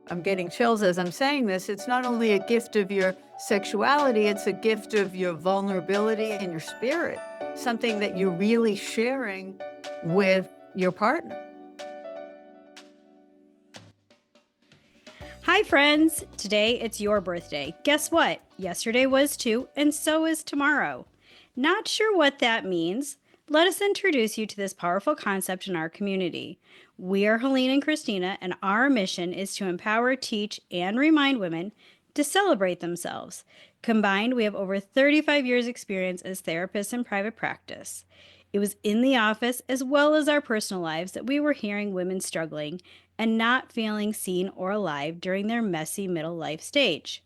I'm getting chills as I'm saying this. It's not only a gift of your sexuality, it's a gift of your vulnerability and your spirit, something that you're really sharing with your partner. Hi, friends. Today it's your birthday. Guess what? Yesterday was too, and so is tomorrow. Not sure what that means? Let us introduce you to this powerful concept in our community. We are Helene and Christina, and our mission is to empower, teach, and remind women to celebrate themselves. Combined, we have over 35 years' experience as therapists in private practice. It was in the office as well as our personal lives that we were hearing women struggling and not feeling seen or alive during their messy middle life stage.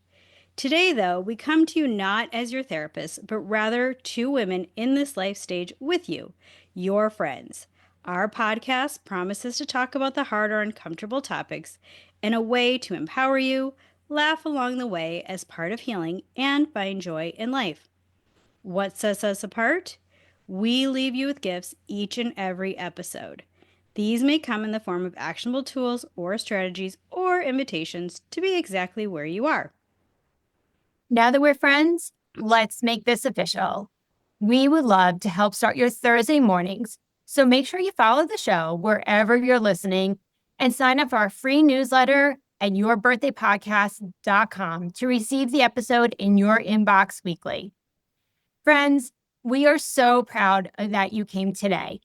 Today, though, we come to you not as your therapist, but rather two women in this life stage with you, your friends. Our podcast promises to talk about the hard or uncomfortable topics in a way to empower you, laugh along the way as part of healing, and find joy in life. What sets us apart? We leave you with gifts each and every episode. These may come in the form of actionable tools or strategies or invitations to be exactly where you are. Now that we're friends, let's make this official. We would love to help start your Thursday mornings, so make sure you follow the show wherever you're listening and sign up for our free newsletter at yourbirthdaypodcast.com to receive the episode in your inbox weekly. Friends, we are so proud that you came today.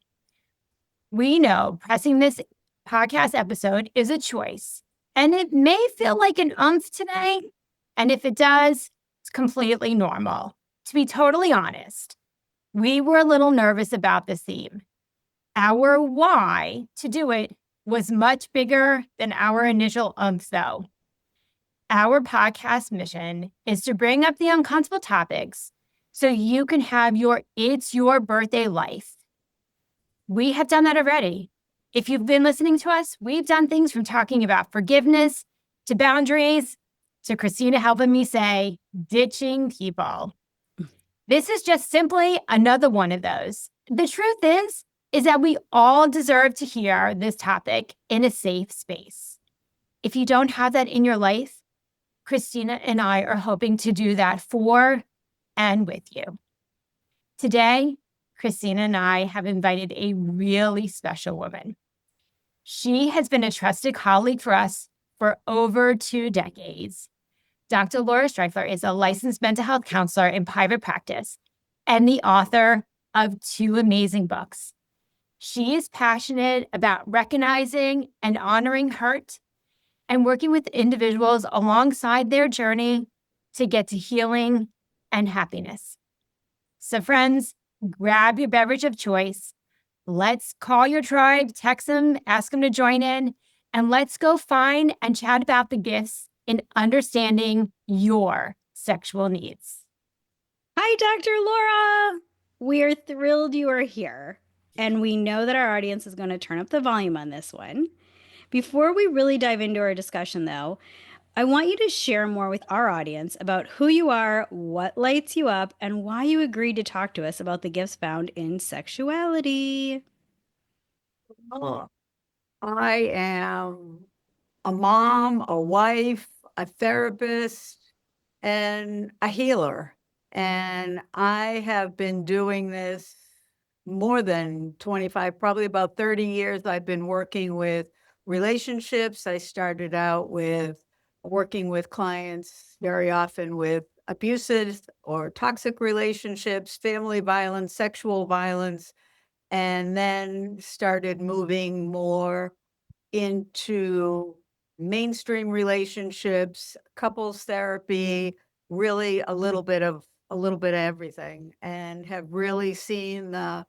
We know pressing this podcast episode is a choice, and it may feel like an today. And if it does, it's completely normal. To be totally honest, we were a little nervous about this theme. Our why to do it was much bigger than our initial though. Our podcast mission is to bring up the uncomfortable topics so you can have It's Your Birthday life. We have done that already. If you've been listening to us, we've done things from talking about forgiveness to boundaries to Christina helping me say, ditching people. This is just simply another one of those. The truth is that we all deserve to hear this topic in a safe space. If you don't have that in your life, Christina and I are hoping to do that for and with you. Today, Christina and I have invited a really special woman. She has been a trusted colleague for us for over 2 decades. Dr. Laura Streyffeler is a licensed mental health counselor in private practice and the author of 2 amazing books. She is passionate about recognizing and honoring hurt and working with individuals alongside their journey to get to healing and happiness. So friends, grab your beverage of choice. Let's call your tribe, text them, ask them to join in, and let's go find and chat about the gifts in understanding your sexual needs. Hi, Dr. Laura. We're thrilled you are here, and we know that our audience is going to turn up the volume on this one. Before we really dive into our discussion, though, I want you to share more with our audience about who you are, what lights you up, and why you agreed to talk to us about the gifts found in sexuality. Oh, I am a mom, a wife, a therapist, and a healer. And I have been doing this more than 25, probably about 30 years. I've been working with relationships. I started out with working with clients very often with abusive or toxic relationships, family violence, sexual violence, and then started moving more into mainstream relationships, couples therapy, really a little bit of everything, and have really seen the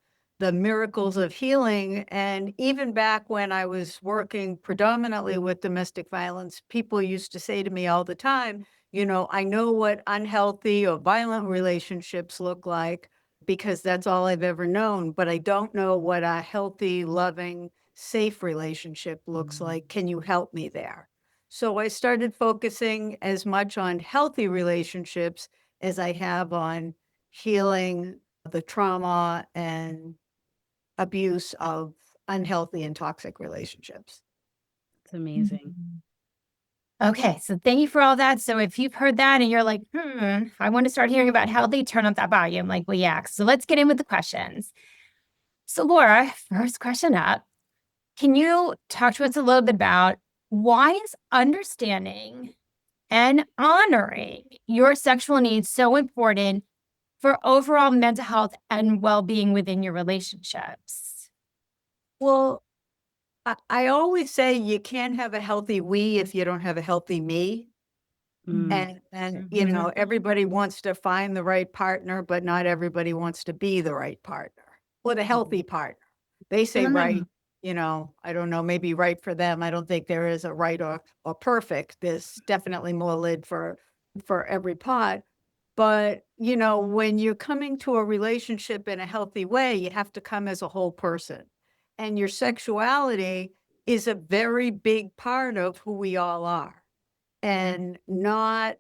miracles of healing. And even back when I was working predominantly with domestic violence, people used to say to me all the time, I know what unhealthy or violent relationships look like because that's all I've ever known, but I don't know what a healthy, loving, safe relationship looks like. Can you help me there? So I started focusing as much on healthy relationships as I have on healing the trauma and abuse of unhealthy and toxic relationships. It's amazing. Okay, so thank you for all that. So if you've heard that and you're like, I want to start hearing about how they turn up that volume, like, well, yeah. So let's get in with the questions. So Laura, first question up. Can you talk to us a little bit about why is understanding and honoring your sexual needs so important for overall mental health and well-being within your relationships? Well, I always say you can't have a healthy we if you don't have a healthy me. Mm. And you know, everybody wants to find the right partner, but not everybody wants to be the right partner or the healthy partner. They say right, you know, I don't know, maybe right for them. I don't think there is a right or perfect. There's definitely more lid for every pot. But, you know, when you're coming to a relationship in a healthy way, you have to come as a whole person. And your sexuality is a very big part of who we all are. And not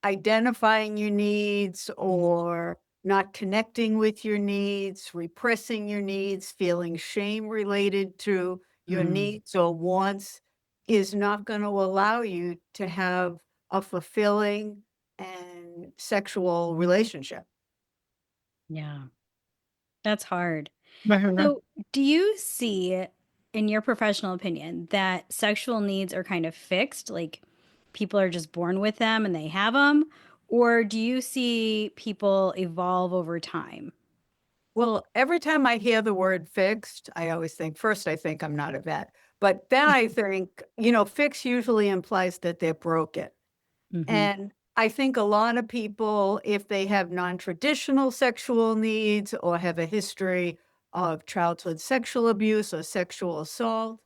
identifying your needs or not connecting with your needs, repressing your needs, feeling shame related to your needs or wants is not going to allow you to have a fulfilling and sexual relationship. Yeah, that's hard. Mhm. So, do you see, in your professional opinion, that sexual needs are kind of fixed? Like people are just born with them and they have them? Or do you see people evolve over time? Well, every time I hear the word fixed, I always think first, I think I'm not a vet, but then I think, you know, fix usually implies that they're broken. Hmm. And I think a lot of people, if they have non-traditional sexual needs or have a history of childhood sexual abuse or sexual assault,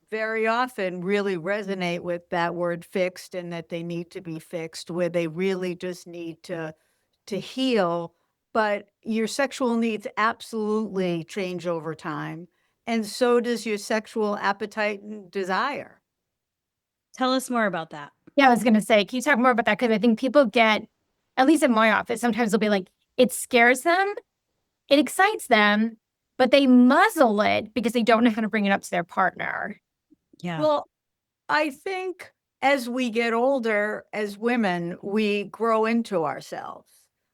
very often really resonate with that word fixed and that they need to be fixed, where they really just need to heal. But your sexual needs absolutely change over time. And so does your sexual appetite and desire. Tell us more about that. Yeah, I was going to say, can you talk more about that? Because I think people get, at least in my office, sometimes they'll be like, it scares them, it excites them, but they muzzle it because they don't know how to bring it up to their partner. Yeah. Well, I think as we get older, as women, we grow into ourselves.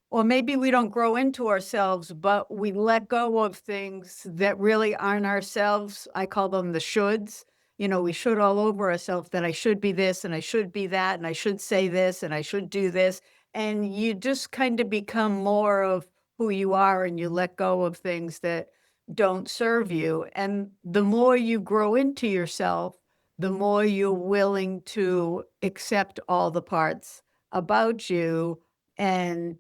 Or maybe we don't grow into ourselves, but we let go of things that really aren't ourselves. I call them the shoulds. You know, we should all over ourselves that I should be this and I should be that and I should say this and I should do this. And you just kind of become more of who you are and you let go of things that don't serve you. And the more you grow into yourself, the more you're willing to accept all the parts about you. And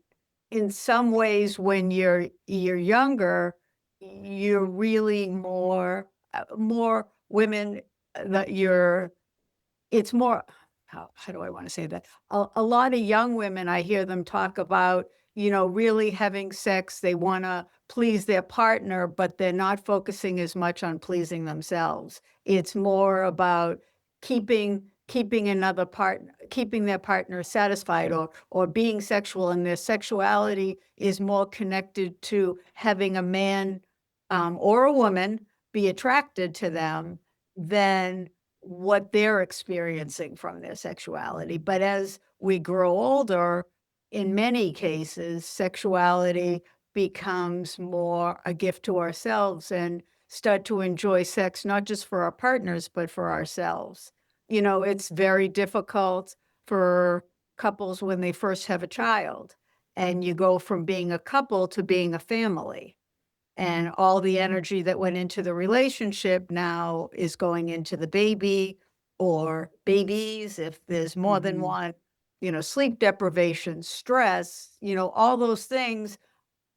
in some ways, when you're younger, you're really more women that you're it's more how do I wanna say that? A lot of young women, I hear them talk about, you know, really having sex, they wanna please their partner, but they're not focusing as much on pleasing themselves. It's more about keeping another partner keeping their partner satisfied or being sexual, and their sexuality is more connected to having a man, or a woman be attracted to them than what they're experiencing from their sexuality. But as we grow older, in many cases, sexuality becomes more a gift to ourselves and start to enjoy sex, not just for our partners, but for ourselves. You know, it's very difficult for couples when they first have a child, and you go from being a couple to being a family. And all the energy that went into the relationship now is going into the baby or babies, if there's more than Mhm. one, you know, sleep deprivation, stress, you know, all those things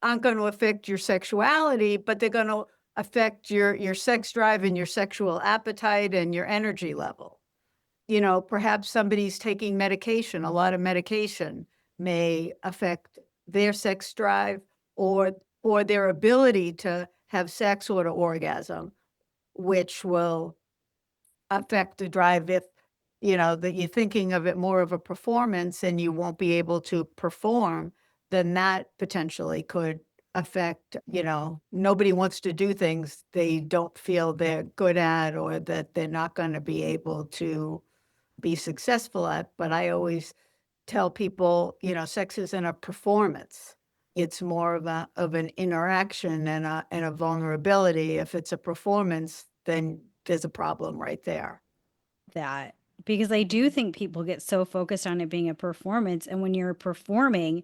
aren't going to affect your sexuality, but they're going to affect your sex drive and your sexual appetite and your energy level. You know, perhaps somebody's taking medication, a lot of medication may affect their sex drive or their ability to have sex or to orgasm, which will affect the drive if, you know, that you're thinking of it more of a performance and you won't be able to perform, then that potentially could affect, you know, nobody wants to do things they don't feel they're good at or that they're not gonna be able to be successful at. But I always tell people, sex isn't a performance. It's more of an interaction and a vulnerability. If it's a performance, then there's a problem right there. That because I do think people get so focused on it being a performance. And when you're performing,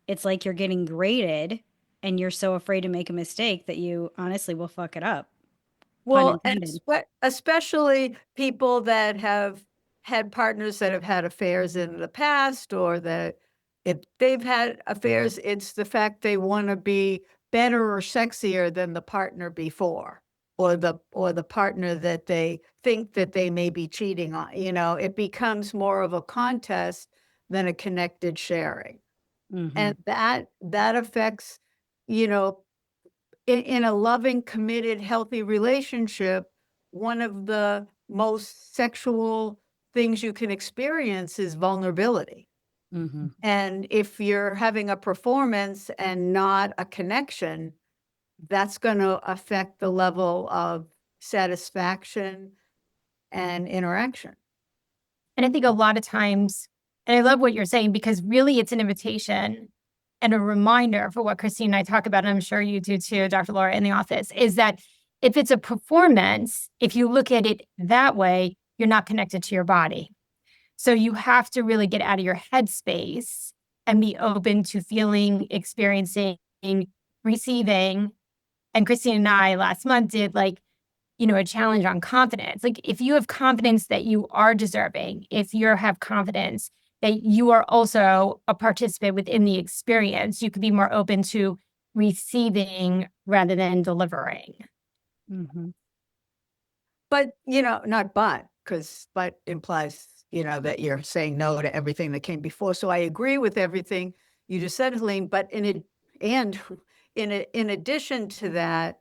it's like you're getting graded and you're so afraid to make a mistake that you honestly will fuck it up. Pun Well, and intended. especially people that have had partners that have had affairs in the past, or that if they've had affairs, it's the fact they want to be better or sexier than the partner before, or the partner that they think that they may be cheating on. It becomes more of a contest than a connected sharing. And that affects, you know, in a loving, committed, healthy relationship, one of the most sexual things you can experience is vulnerability. Mm-hmm. And if you're having a performance and not a connection, that's going to affect the level of satisfaction and interaction. And I think a lot of times, and I love what you're saying, because really it's an invitation and a reminder for what Christine and I talk about, and I'm sure you do too, Dr. Laura, in the office, is that if it's a performance, if you look at it that way, you're not connected to your body. So you have to really get out of your headspace and be open to feeling, experiencing, receiving. And Christine and I last month did a challenge on confidence. Like if you have confidence that you are deserving, if you have confidence that you are also a participant within the experience, you could be more open to receiving rather than delivering. Mm-hmm. But, not because but implies, that you're saying no to everything that came before. So I agree with everything you just said, Helene, but in addition to that,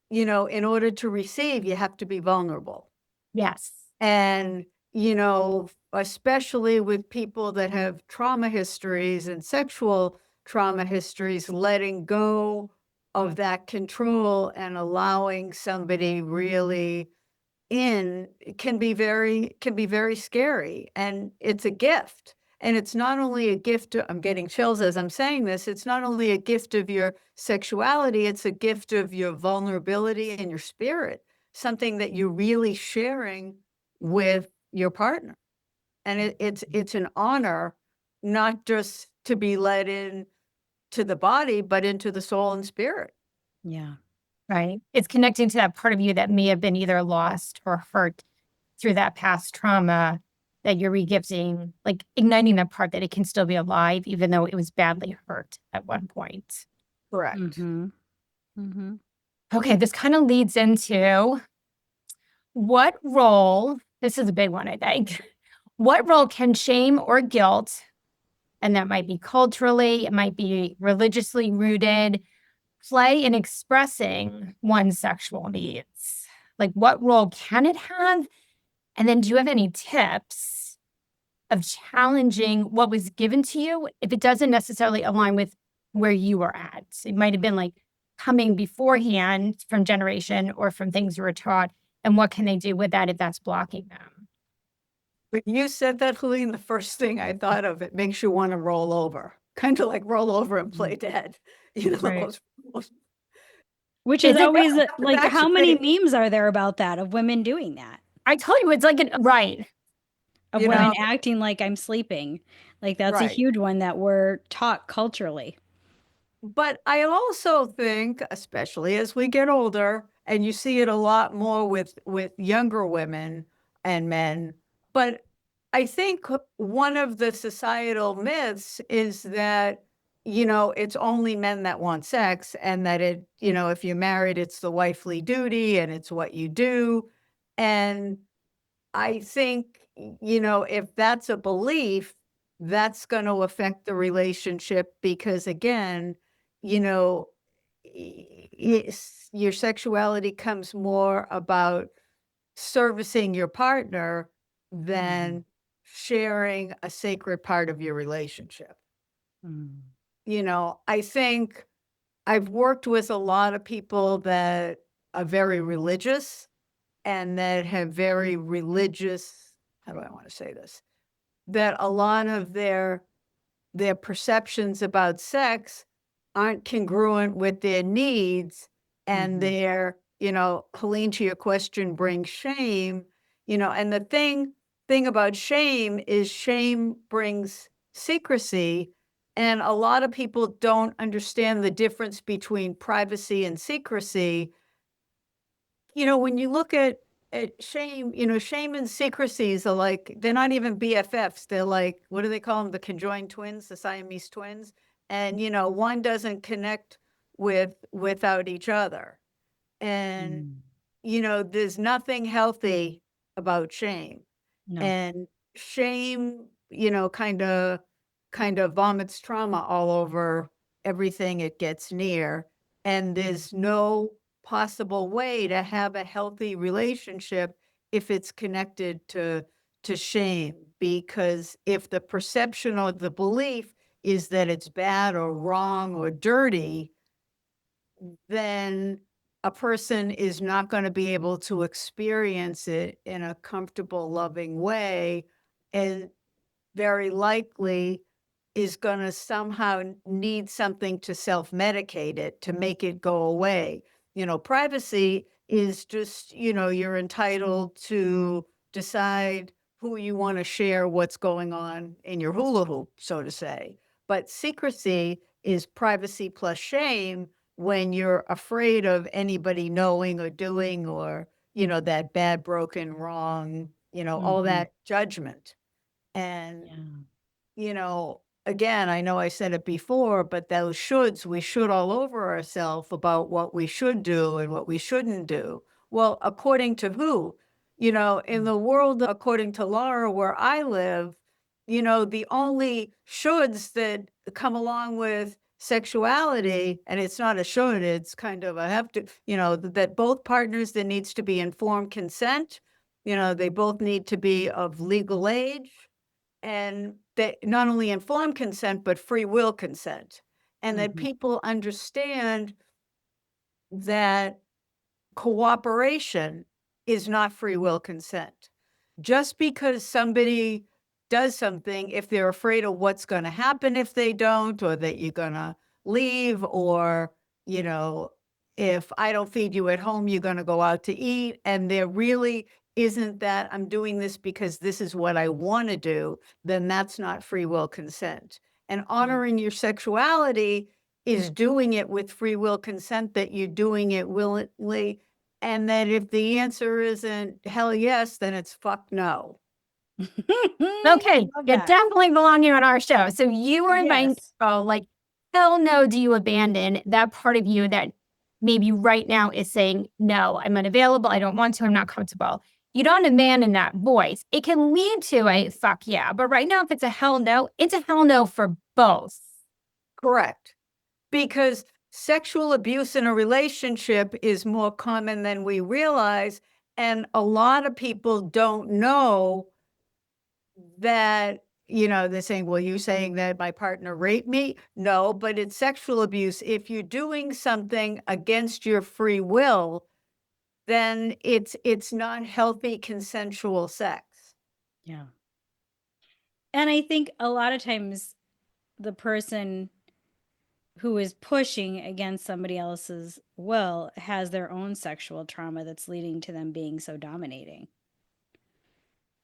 in order to receive, you have to be vulnerable. Yes. And, especially with people that have trauma histories and sexual trauma histories, letting go of that control and allowing somebody really in can be very scary. And it's a gift. And it's not only a gift, I'm getting chills as I'm saying this, it's not only a gift of your sexuality, it's a gift of your vulnerability and your spirit, something that you're really sharing with your partner. And it's an honor, not just to be let in to the body, but into the soul and spirit. Yeah. Right. It's connecting to that part of you that may have been either lost or hurt through that past trauma that you're regifting, like igniting that part that it can still be alive, even though it was badly hurt at one point. Correct. Mm-hmm. Mm-hmm. Okay, this kind of leads into what role, this is a big one, I think. What role can shame or guilt, and that might be culturally, it might be religiously rooted, play in expressing one's sexual needs? Like, what role can it have? And then do you have any tips of challenging what was given to you if it doesn't necessarily align with where you were at? It might have been like coming beforehand from generation or from things you were taught. And what can they do with that if that's blocking them? When you said that, Helene, the first thing I thought of, it makes you want to roll over, kind of like roll over and play dead. Right. Most Which is Is it? always like, how many actually, memes are there about that of women doing that? I tell you, it's like right. Of You women know, acting like I'm sleeping. Like that's a right. huge one that we're taught culturally. But I also think, especially as we get older, and you see it a lot more with younger women and men, but I think one of the societal myths is that, it's only men that want sex, and that if you're married, it's the wifely duty and it's what you do. And I think, if that's a belief, that's going to affect the relationship because, again, you know, your sexuality comes more about servicing your partner than sharing a sacred part of your relationship. Mm. I think I've worked with a lot of people that are very religious and that have very religious how do I want to say this? That a lot of their perceptions about sex aren't congruent with their needs, and their, Helene, to your question, brings shame, and the thing about shame is shame brings secrecy, and a lot of people don't understand the difference between privacy and secrecy. When you look at shame, shame and secrecies are like, they're not even BFFs. They're like, what do they call them? The conjoined twins, the Siamese twins. And, one doesn't connect without each other. And, there's nothing healthy about shame. No. And shame, kind of vomits trauma all over everything it gets near. And there's no possible way to have a healthy relationship if it's connected to shame. Because if the perception or the belief is that it's bad or wrong or dirty, then a person is not going to be able to experience it in a comfortable, loving way, and very likely is going to somehow need something to self-medicate it to make it go away. Privacy is just, you're entitled to decide who you want to share what's going on in your hula hoop, so to say. But secrecy is privacy plus shame when you're afraid of anybody knowing or doing, or, that bad, broken, wrong, all that judgment. And again, I know I said it before, but those shoulds, we should all over ourselves about what we should do and what we shouldn't do. Well, according to who? In the world, according to Laura, where I live, the only shoulds that come along with sexuality, and it's not a should, it's kind of a have to, that both partners, there needs to be informed consent. They both need to be of legal age, and that not only informed consent, but free will consent. And that people understand that cooperation is not free will consent. Just because somebody does something, if they're afraid of what's going to happen if they don't, or that you're going to leave, or, if I don't feed you at home, you're going to go out to eat. And there really isn't that I'm doing this because this is what I want to do, then that's not free will consent. And honoring your sexuality is doing it with free will consent, that you're doing it willingly. And that if the answer isn't hell yes, then it's fuck no. Okay, Love you that. definitely belong here on our show. So you were inviting Yes. people, like, hell no, do you abandon that part of you that maybe right now is saying, no, I'm unavailable, I don't want to, I'm not comfortable. You don't abandon that voice. It can lead to a fuck yeah, but right now, if it's a hell no, it's a hell no for both. Correct. Because sexual abuse in a relationship is more common than we realize. And a lot of people don't know that, they're saying, well, you're saying that my partner raped me? No, but it's sexual abuse. If you're doing something against your free will, then it's not healthy consensual sex. Yeah. And I think a lot of times the person who is pushing against somebody else's will has their own sexual trauma that's leading to them being so dominating.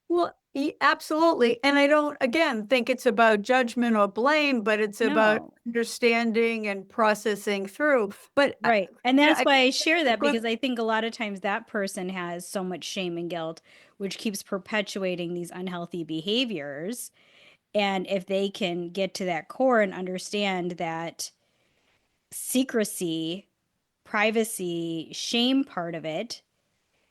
Well, absolutely. And I don't, again, think it's about judgment or blame, but it's about No. understanding and processing through. But Right. And that's I why I share that, good- because I think a lot of times that person has so much shame and guilt, which keeps perpetuating these unhealthy behaviors. And if they can get to that core and understand that secrecy, privacy, shame part of it,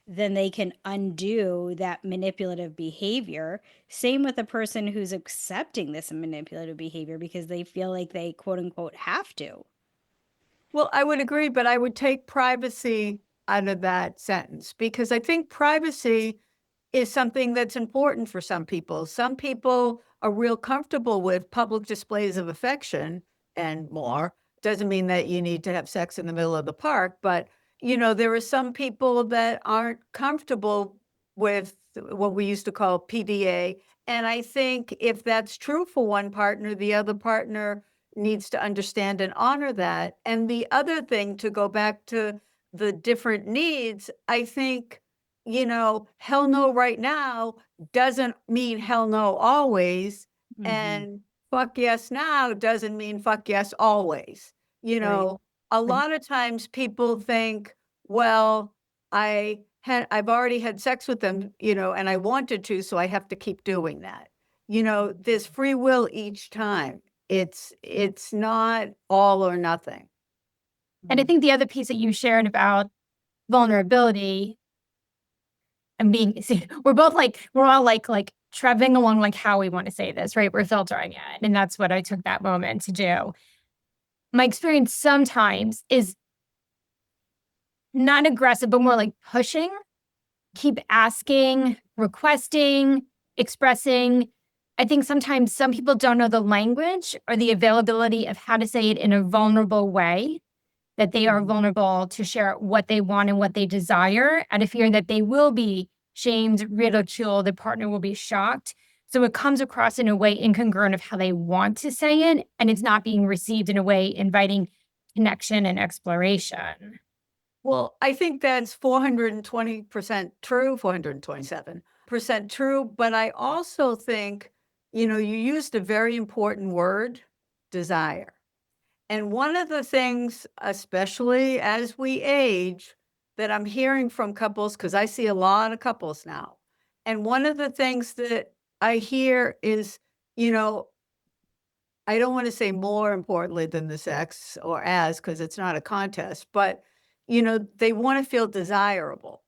then they can undo that manipulative behavior. Same with a person who's accepting this manipulative behavior because they feel like they quote unquote have to. well, I would agree, but I would take privacy out of that sentence, because I think privacy is something that's important for some people. Some people are real comfortable with public displays of affection and more. Doesn't mean that you need to have sex in the middle of the park, but there are some people that aren't comfortable with what we used to call PDA. And I think if that's true for one partner, the other partner needs to understand and honor that. And the other thing, to go back to the different needs, I think, hell no right now doesn't mean hell no always. Mhm. And fuck yes now doesn't mean fuck yes always. Right. A lot of times people think, well, I've already had sex with them, and I wanted to, so I have to keep doing that. There's free will each time. It's not all or nothing. And I think the other piece that you shared about vulnerability and being, see, we're all like treading along like how we want to say this, right? We're filtering it. And that's what I took that moment to do. My experience sometimes is not aggressive, but more like pushing, keep asking, requesting, expressing. I think sometimes some people don't know the language or the availability of how to say it in a vulnerable way, that they are vulnerable to share what they want and what they desire, out of fear that they will be shamed, ridiculed, the partner will be shocked. So it comes across in a way incongruent of how they want to say it, and it's not being received in a way inviting connection and exploration. Well, I think that's 420% true, 427% true. But I also think, you used a very important word, desire. And one of the things, especially as we age, that I'm hearing from couples, because I see a lot of couples now. And one of the things that I hear is, I don't want to say more importantly than the sex or as, because it's not a contest, but, they want to feel desirable.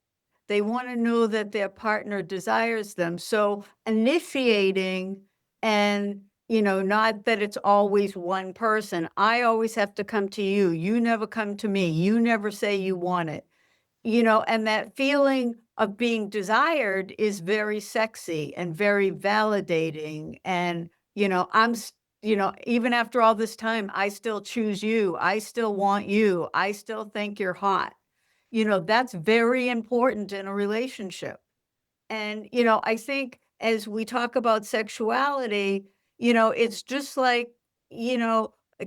They want to know that their partner desires them. So initiating and, not that it's always one person. I always have to come to you. You never come to me. You never say you want it. And that feeling of being desired is very sexy and very validating. And, even after all this time, I still choose you. I still want you. I still think you're hot. That's very important in a relationship. And, I think as we talk about sexuality, it's just like,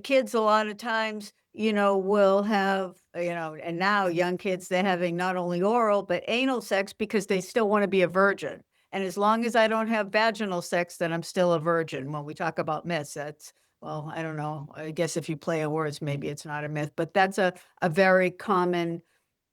kids a lot of times, will have, and now young kids, they're having not only oral, but anal sex because they still want to be a virgin. And as long as I don't have vaginal sex, then I'm still a virgin. When we talk about myths, well, I don't know. I guess if you play on words, maybe it's not a myth, but that's a very common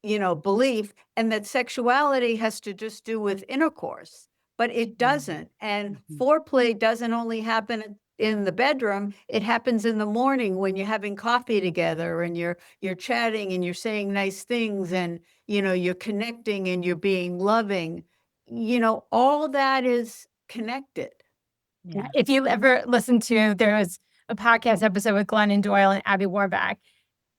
belief, and that sexuality has to just do with intercourse, but it doesn't. And foreplay doesn't only happen in the bedroom, it happens in the morning when you're having coffee together and you're chatting and you're saying nice things and, you're connecting and you're being loving. All that is connected. Yeah. If you ever listen to, there was a podcast episode with Glennon Doyle and Abby Warbeck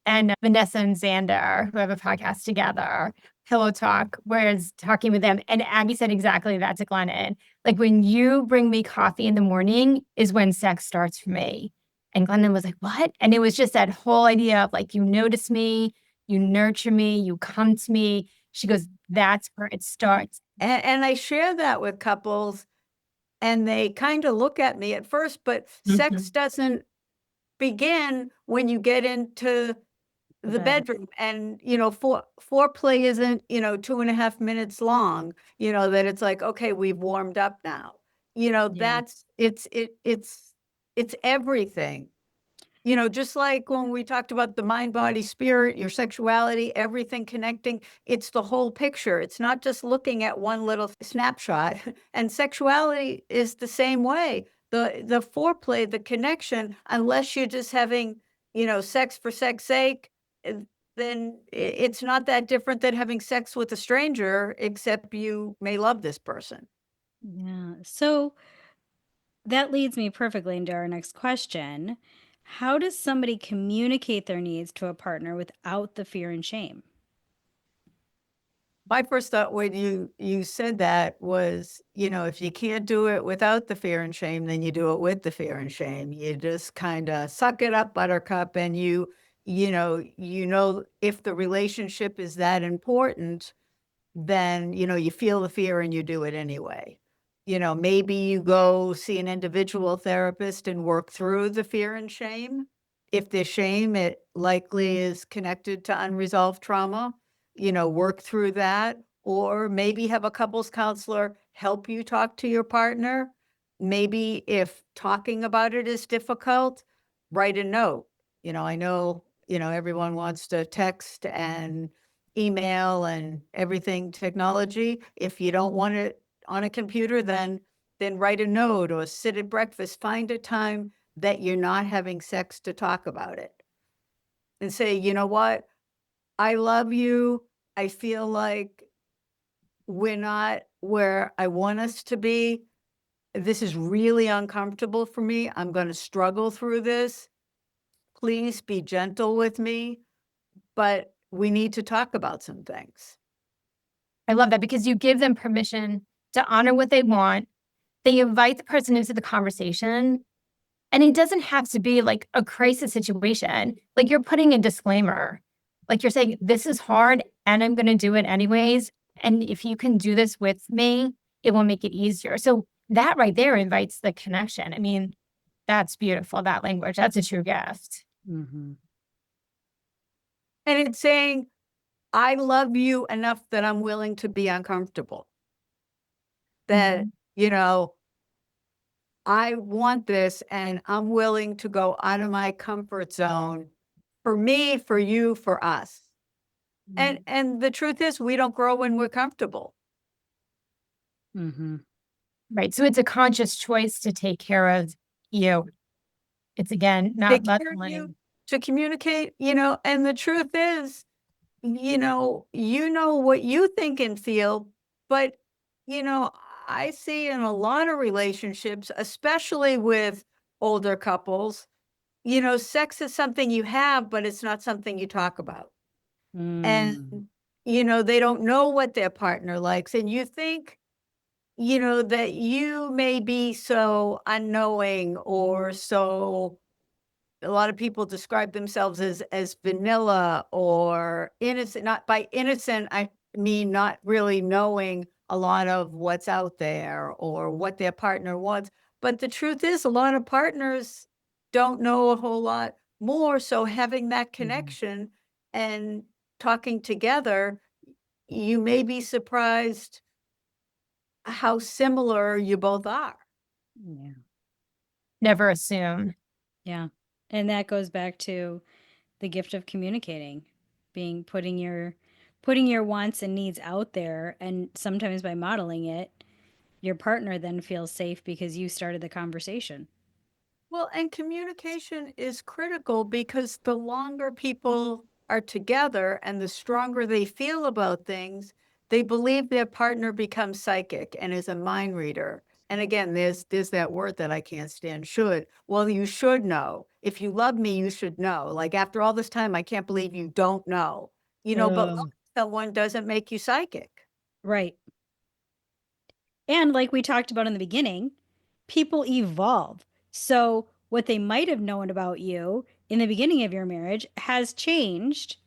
and Vanessa and Xander, who have a podcast together, Pillow Talk, whereas talking with them. And Abby said exactly that to Glennon. Like, when you bring me coffee in the morning is when sex starts for me. And Glennon was like, what? And it was just that whole idea of like, you notice me, you nurture me, you come to me. She goes, that's where it starts. And I share that with couples, and they kind of look at me at first, but sex doesn't begin when you get into the bedroom. And, foreplay isn't, 2.5 minutes long, that it's like, okay, we've warmed up now. That's, it's everything. Just like when we talked about the mind, body, spirit, your sexuality, everything connecting, it's the whole picture. It's not just looking at one little snapshot. And sexuality is the same way. The foreplay, the connection, unless you're just having, sex for sex sake, then it's not that different than having sex with a stranger, except you may love this person. Yeah. So that leads me perfectly into our next question. How does somebody communicate their needs to a partner without the fear and shame? My first thought when you said that was, if you can't do it without the fear and shame, then you do it with the fear and shame. You just kind of suck it up, buttercup, and you know, if the relationship is that important, then, you feel the fear and you do it anyway. Maybe you go see an individual therapist and work through the fear and shame. If the shame, it likely is connected to unresolved trauma, work through that. Or maybe have a couples counselor help you talk to your partner. Maybe if talking about it is difficult, write a note. I know, everyone wants to text and email and everything technology. If you don't want it on a computer, then write a note or sit at breakfast. Find a time that you're not having sex to talk about it. And say, you know what? I love you. I feel like we're not where I want us to be. This is really uncomfortable for me. I'm going to struggle through this. Please be gentle with me, but we need to talk about some things. I love that because you give them permission to honor what they want. They invite the person into the conversation. And it doesn't have to be like a crisis situation. Like you're putting a disclaimer. Like you're saying, this is hard and I'm going to do it anyways. And if you can do this with me, it will make it easier. So that right there invites the connection. I mean, that's beautiful, that language. That's a true gift. Mm-hmm. And it's saying, I love you enough that I'm willing to be uncomfortable. That, I want this and I'm willing to go out of my comfort zone for me, for you, for us. And the truth is, we don't grow when we're comfortable. Mm-hmm. Right. So it's a conscious choice to take care of you. It's again, not Take care of you, letting. to communicate, and the truth is, what you think and feel, but, I see in a lot of relationships, especially with older couples, sex is something you have, but it's not something you talk about. And, they don't know what their partner likes. And you think, that you may be so unknowing or so, a lot of people describe themselves as vanilla or innocent. Not by innocent, I mean not really knowing a lot of what's out there or what their partner wants. But the truth is, a lot of partners don't know a whole lot more. So having that connection and talking together, you may be surprised how similar you both are. Yeah. Never assume. Yeah. And that goes back to the gift of communicating, putting your wants and needs out there, and sometimes by modeling it, your partner then feels safe because you started the conversation. Well, and communication is critical because the longer people are together and the stronger they feel about things, they believe their partner becomes psychic and is a mind reader. And again, there's that word that I can't stand, should. Well, you should know. If you love me, you should know. Like after all this time, I can't believe you don't know. But loving someone doesn't make you psychic. Right. And like we talked about in the beginning, people evolve. So what they might have known about you in the beginning of your marriage has changed,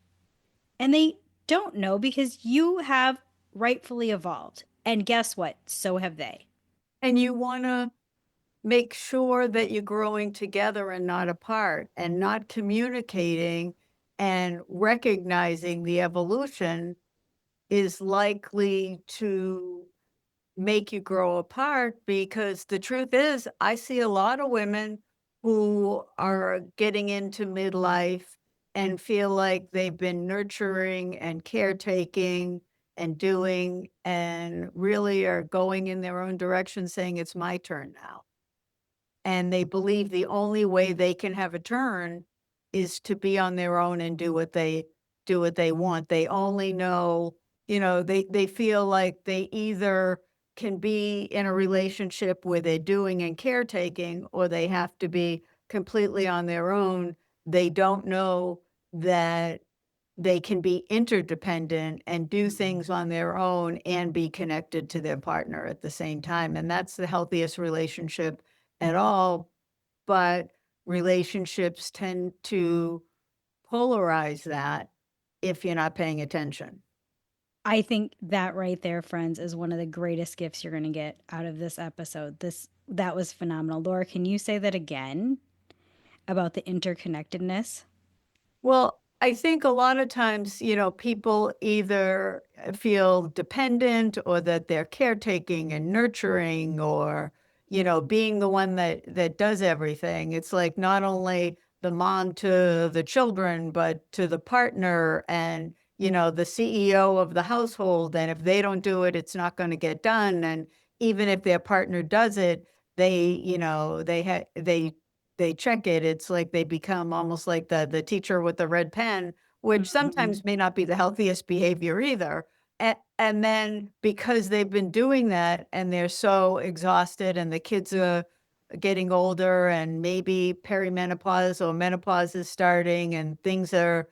and they don't know because you have rightfully evolved. And guess what? So have they. And you want to make sure that you're growing together and not apart, and not communicating and recognizing the evolution is likely to make you grow apart. Because the truth is, I see a lot of women who are getting into midlife and feel like they've been nurturing and caretaking and doing, and really are going in their own direction saying, it's my turn now. And they believe the only way they can have a turn is to be on their own and do what they want. They only know, they feel like they either can be in a relationship where they're doing and caretaking, or they have to be completely on their own. They don't know that they can be interdependent and do things on their own and be connected to their partner at the same time. And that's the healthiest relationship at all. But relationships tend to polarize that if you're not paying attention. I think that right there, friends, is one of the greatest gifts you're going to get out of this episode. That was phenomenal. Laura, can you say that again about the interconnectedness? Well, I think a lot of times, people either feel dependent or that they're caretaking and nurturing or, being the one that does everything. It's like not only the mom to the children, but to the partner and, the CEO of the household. And if they don't do it, it's not going to get done. And even if their partner does it, they check it. It's like they become almost like the teacher with the red pen, which sometimes may not be the healthiest behavior either. And then because they've been doing that and they're so exhausted and the kids are getting older and maybe perimenopause or menopause is starting and things are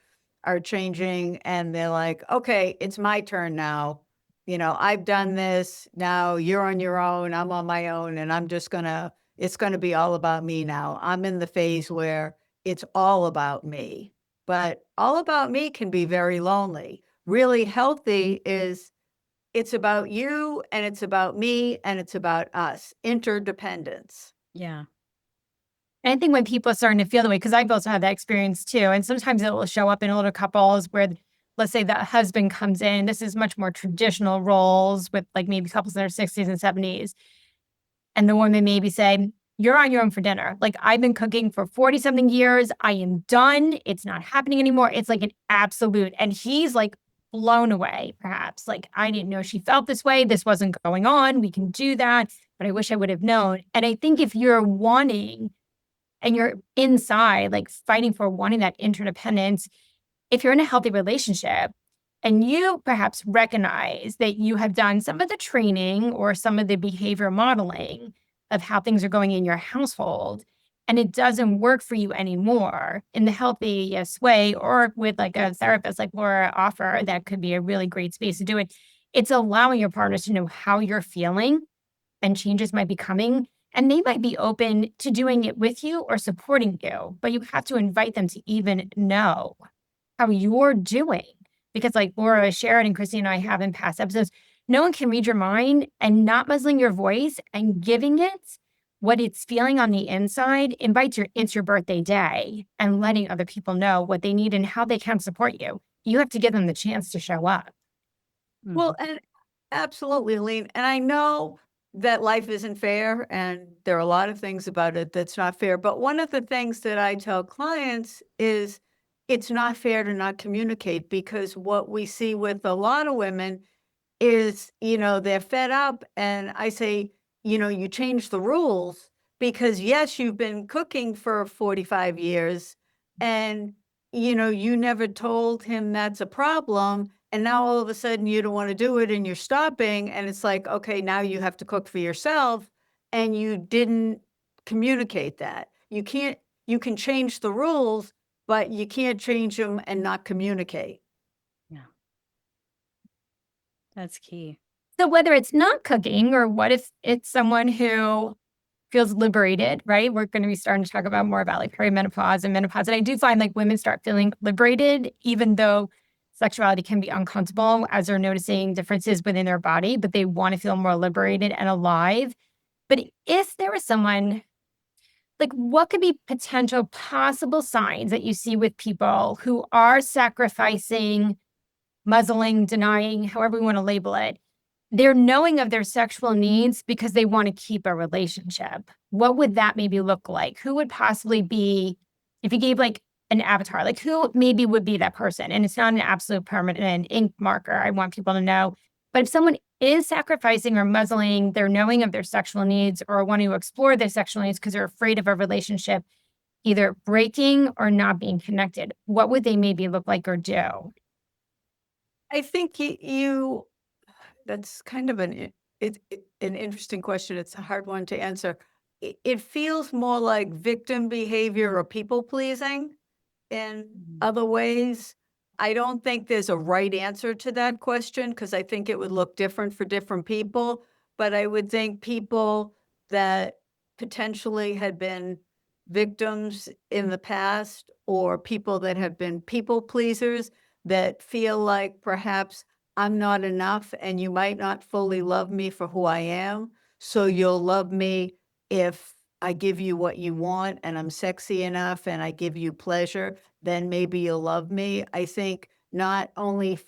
changing and they're like, okay, it's my turn now. I've done this. Now you're on your own. I'm on my own. And it's going to be all about me now. I'm in the phase where it's all about me, but all about me can be very lonely. Really healthy is it's about you and it's about me and it's about us, interdependence. Yeah. And I think when people are starting to feel the way, because I've also had that experience too, and sometimes it will show up in older couples where, let's say the husband comes in, this is much more traditional roles with like maybe couples in their 60s and 70s. And the woman maybe say, you're on your own for dinner. Like I've been cooking for 40 something years. I am done. It's not happening anymore. It's like an absolute. And he's like blown away, perhaps. Like, I didn't know she felt this way. This wasn't going on. We can do that. But I wish I would have known. And I think if you're wanting and you're inside, like fighting for wanting that interdependence, if you're in a healthy relationship and you perhaps recognize that you have done some of the training or some of the behavior modeling of how things are going in your household, and it doesn't work for you anymore in the healthiest way, or with like a therapist like Laura offer, that could be a really great space to do it. It's allowing your partners to know how you're feeling and changes might be coming. And they might be open to doing it with you or supporting you, but you have to invite them to even know how you're doing. Because like Laura shared and Christina and I have in past episodes, no one can read your mind, and not muzzling your voice and giving it what it's feeling on the inside invites it's your birthday day and letting other people know what they need and how they can support you. You have to give them the chance to show up. Well, and absolutely, Helene. And I know that life isn't fair, and there are a lot of things about it that's not fair. But one of the things that I tell clients is it's not fair to not communicate, because what we see with a lot of women is, they're fed up. And I say, you change the rules because, yes, you've been cooking for 45 years and, you never told him that's a problem. And now all of a sudden you don't want to do it and you're stopping. And it's like, okay, now you have to cook for yourself. And you didn't communicate that. You can change the rules, but you can't change them and not communicate. Yeah. That's key. So whether it's not cooking or what if it's someone who feels liberated, right? We're going to be starting to talk about more about like perimenopause and menopause. And I do find like women start feeling liberated, even though sexuality can be uncomfortable as they're noticing differences within their body, but they want to feel more liberated and alive. But if there is someone, like what could be potential possible signs that you see with people who are sacrificing, muzzling, denying, however we want to label it? They're knowing of their sexual needs because they want to keep a relationship. What would that maybe look like? Who would possibly be, if you gave like an avatar, like who maybe would be that person? And it's not an absolute permanent ink marker. I want people to know. But if someone is sacrificing or muzzling, they're knowing of their sexual needs or wanting to explore their sexual needs because they're afraid of a relationship either breaking or not being connected, what would they maybe look like or do? I think that's kind of an interesting question. It's a hard one to answer. It feels more like victim behavior or people pleasing in other ways. I don't think there's a right answer to that question because I think it would look different for different people. But I would think people that potentially had been victims in the past or people that have been people pleasers that feel like perhaps I'm not enough and you might not fully love me for who I am. So you'll love me if I give you what you want and I'm sexy enough and I give you pleasure, then maybe you'll love me. I think not only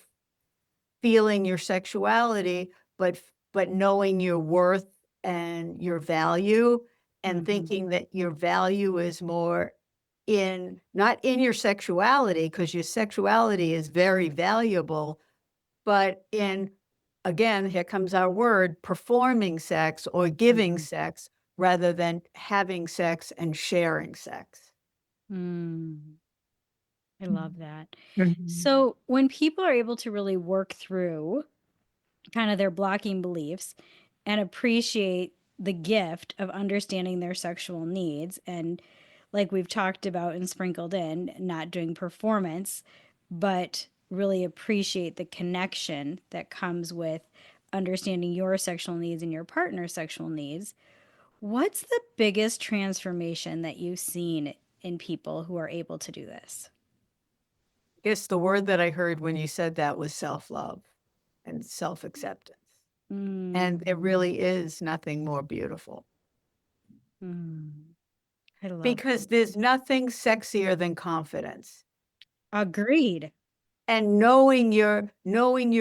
feeling your sexuality, but knowing your worth and your value and thinking that your value is more in not in your sexuality, because your sexuality is very valuable, but in, again, here comes our word, performing sex or giving sex rather than having sex and sharing sex. Mm, I love that. Mhm. So, when people are able to really work through kind of their blocking beliefs and appreciate the gift of understanding their sexual needs, and like we've talked about and sprinkled in, not doing performance, but really appreciate the connection that comes with understanding your sexual needs and your partner's sexual needs. What's the biggest transformation that you've seen in people who are able to do this? I guess the word that I heard when you said that was self-love and self-acceptance. And Mm, it really is nothing more beautiful mm. I love because there's nothing sexier than confidence. Agreed. And knowing your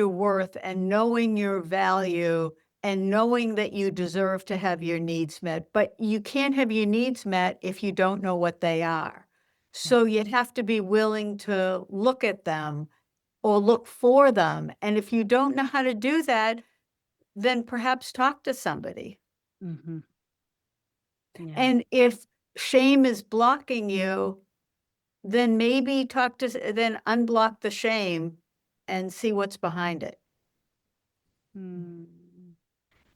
worth and knowing your value and knowing that you deserve to have your needs met, but you can't have your needs met if you don't know what they are. So you'd have to be willing to look at them or look for them. And if you don't know how to do that, then perhaps talk to somebody. Mm-hmm. Yeah. And if shame is blocking you, then maybe then unblock the shame and see what's behind it. Mm.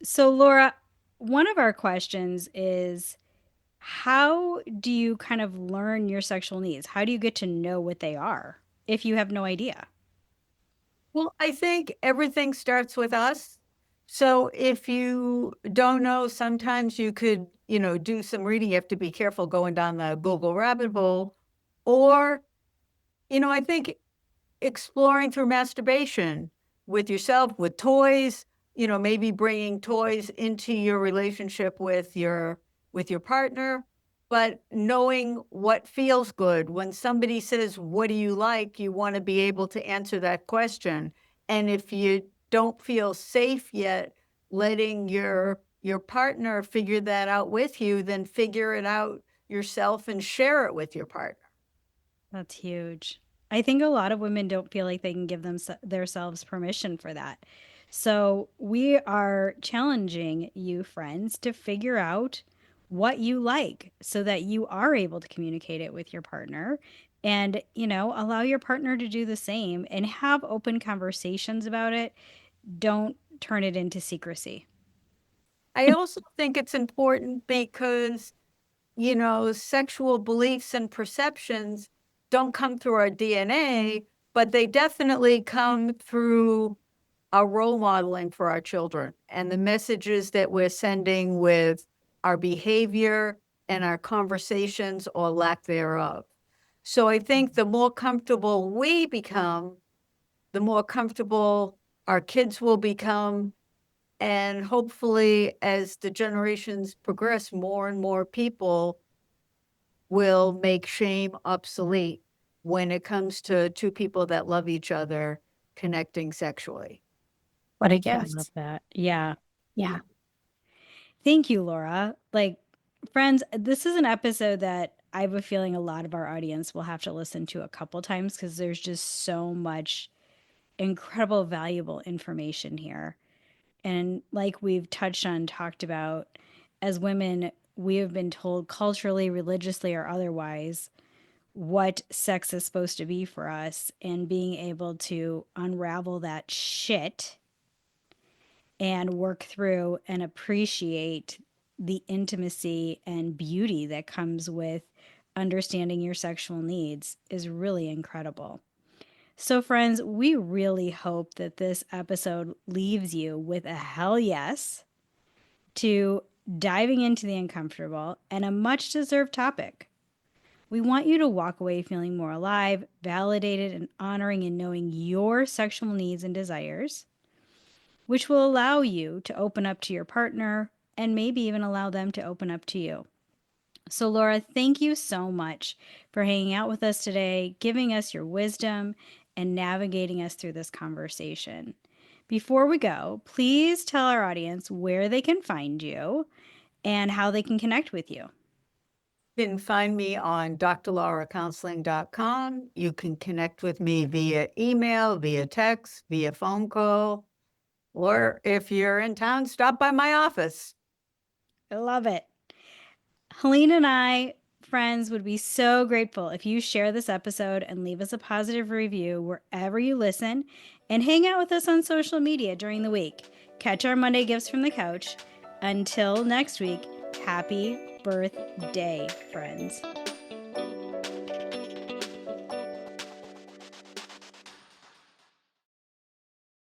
So, Laura, one of our questions is, how do you kind of learn your sexual needs? How do you get to know what they are if you have no idea? Well, I think everything starts with us. So if you don't know, sometimes you could, do some reading. You have to be careful going down the Google rabbit hole. Or, I think exploring through masturbation with yourself, with toys, maybe bringing toys into your relationship with your partner, but knowing what feels good. When somebody says, "What do you like?" you want to be able to answer that question. And if you don't feel safe yet, letting your partner figure that out with you, then figure it out yourself and share it with your partner. That's huge. I think a lot of women don't feel like they can give themselves permission for that. So, we are challenging you, friends, to figure out what you like so that you are able to communicate it with your partner and, allow your partner to do the same and have open conversations about it. Don't turn it into secrecy. I also think it's important because, sexual beliefs and perceptions don't come through our DNA, but they definitely come through our role modeling for our children and the messages that we're sending with our behavior and our conversations or lack thereof. So I think the more comfortable we become, the more comfortable our kids will become, and hopefully, as the generations progress, more and more people will make shame obsolete when it comes to two people that love each other connecting sexually. What a I love gift. that. Yeah. Yeah. Thank you, Laura. Like, friends, this is an episode that I have a feeling a lot of our audience will have to listen to a couple times because there's just so much incredible, valuable information here. And like we've touched on, talked about, as women, we have been told culturally, religiously, or otherwise what sex is supposed to be for us, and being able to unravel that shit and work through and appreciate the intimacy and beauty that comes with understanding your sexual needs is really incredible. So, friends, we really hope that this episode leaves you with a hell yes to diving into the uncomfortable and a much deserved topic. We want you to walk away feeling more alive, validated, and honoring and knowing your sexual needs and desires, which will allow you to open up to your partner and maybe even allow them to open up to you. So, Laura, thank you so much for hanging out with us today, giving us your wisdom, and navigating us through this conversation. Before we go, please tell our audience where they can find you and how they can connect with you. You can find me on drlauracounseling.com. You can connect with me via email, via text, via phone call, or if you're in town, stop by my office. I love it. Helene and I, friends, would be so grateful if you share this episode and leave us a positive review wherever you listen, and hang out with us on social media during the week. Catch our Monday gifts from the couch. Until next week, happy birthday, friends.